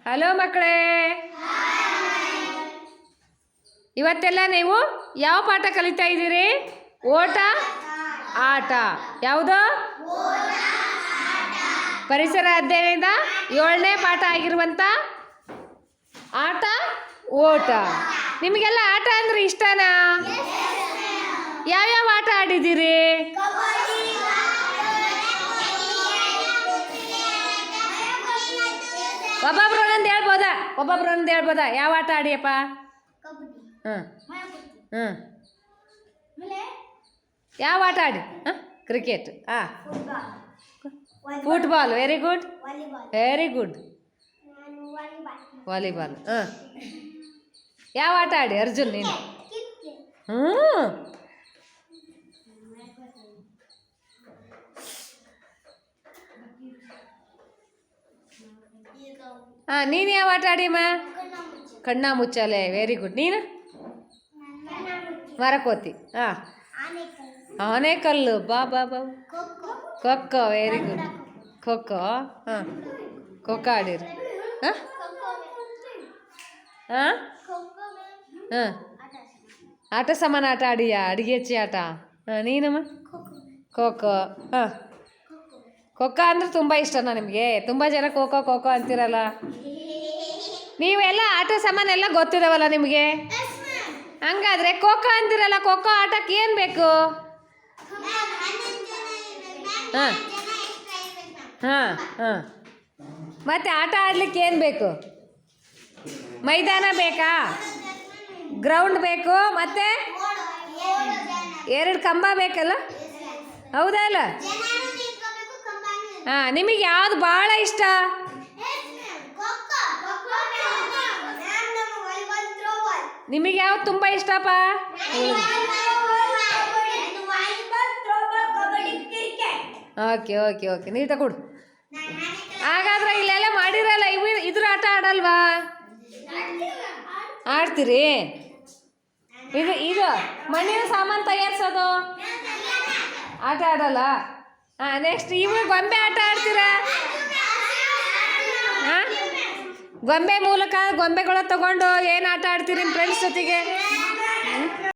Hello ಮಕ್ಕಳೇ, ಇವತ್ತೆಲ್ಲ ನೀವು ಯಾವ ಪಾಠ ಕಲಿತಾ ಇದ್ದೀರಿ? ಓಟ ಆಟ. ಯಾವುದು? ಪರಿಸರ ಅಧ್ಯಯನದ 7ನೇ ಪಾಠ ಆಗಿರುವಂಥ ಆಟ ಓಟ. ನಿಮಗೆಲ್ಲ ಆಟ ಅಂದ್ರೆ ಇಷ್ಟನಾ? ಯಾವ್ಯಾವ ಆಟ ಆಡಿದ್ದೀರಿ? ಒಬ್ಬೊಬ್ರೊಂದು ಹೇಳ್ಬೋದಾ? ಯಾವ ಆಟ ಆಡಿಯಪ್ಪ? ಯಾವ ಆಟ ಆಡಿ? Cricket. Football. Very good, very good. Volleyball. ಯಾವ ಆಟ ಆಡಿ ಅರ್ಜುನ್ ನೀನು? ನೀನು ಯಾವ ಆಟ ಆಡಿಮ್ಮ? ಕಣ್ಣ ಮುಚ್ಚಾಲೆ. Very good. ನೀನು? ಮರಕೋತಿ. ಆನೆಕಲ್ಲು. ಬಾ ಬಾ ಬಾ. ಖೋಖೋ. Very good. ಖೋಖೋ. ಖೋಖೋ ಆಡಿರಿ. ಆಟ ಸಮಾನ ಆಟ ಆಡಿಯಾ? ಅಡಿಗೆ ಹಚ್ಚಿ ಆಟ. ನೀನಮ್ಮ? ಖೋಖೋ. ಖೋಖೋ ಅಂದ್ರೆ ತುಂಬ ಇಷ್ಟನಾ ನಿಮಗೆ? ತುಂಬ ಜನ ಖೋಖೋ ಖೋಖೋ ಅಂತಿರಲ್ಲ. ನೀವೆಲ್ಲ ಆಟ ಸಾಮಾನು ಎಲ್ಲ ಗೊತ್ತಿದಾವಲ್ಲ ನಿಮಗೆ? ಹಂಗಾದ್ರೆ ಖೋಖೋ ಅಂತಿರಲ್ಲ, ಖೋಖೋ ಆಟಕ್ಕೆ ಏನು ಬೇಕು? ಮತ್ತೆ ಆಟ ಆಡ್ಲಿಕ್ಕೆ ಏನು ಬೇಕು? ಮೈದಾನ ಬೇಕಾ? ಗ್ರೌಂಡ್ ಬೇಕು, ಮತ್ತೆ 2 ಕಂಬ ಬೇಕಲ್ಲ? ಹೌದಲ್ಲ? ನಿಮಗೆ ಯಾವ್ದು ಭಾಳ ಇಷ್ಟ? ನಿಮಗೆ ಯಾವ್ದು ತುಂಬ ಇಷ್ಟಪ್ಪ? ಓಕೆ ಓಕೆ ಓಕೆ, ನೀಟಾಗಿ ಕೊಡು. ಹಾಗಾದ್ರೆ ಇಲ್ಲೆಲ್ಲ ಮಾಡಿರಲ್ಲ, ಇದ್ರ ಆಟ ಆಡಲ್ವಾ? ಆಡ್ತೀರಿ? ಇದು ಮಣ್ಣಿನ ಸಾಮಾನು ತಯಾರಿಸೋದು ಆಟ ಆಡಲ್ಲ? ನೆಕ್ಸ್ಟ್ ಗೊಂಬೆ ಆಟ ಆಡ್ತೀರಾ? ಗೊಂಬೆ ಮೂಲಕ ಗೊಂಬೆಗಳ ತಗೊಂಡು ಏನು ಆಟ ಆಡ್ತೀರಿ ನಿಮ್ಮ ಫ್ರೆಂಡ್ಸ್ ಜೊತೆಗೆ?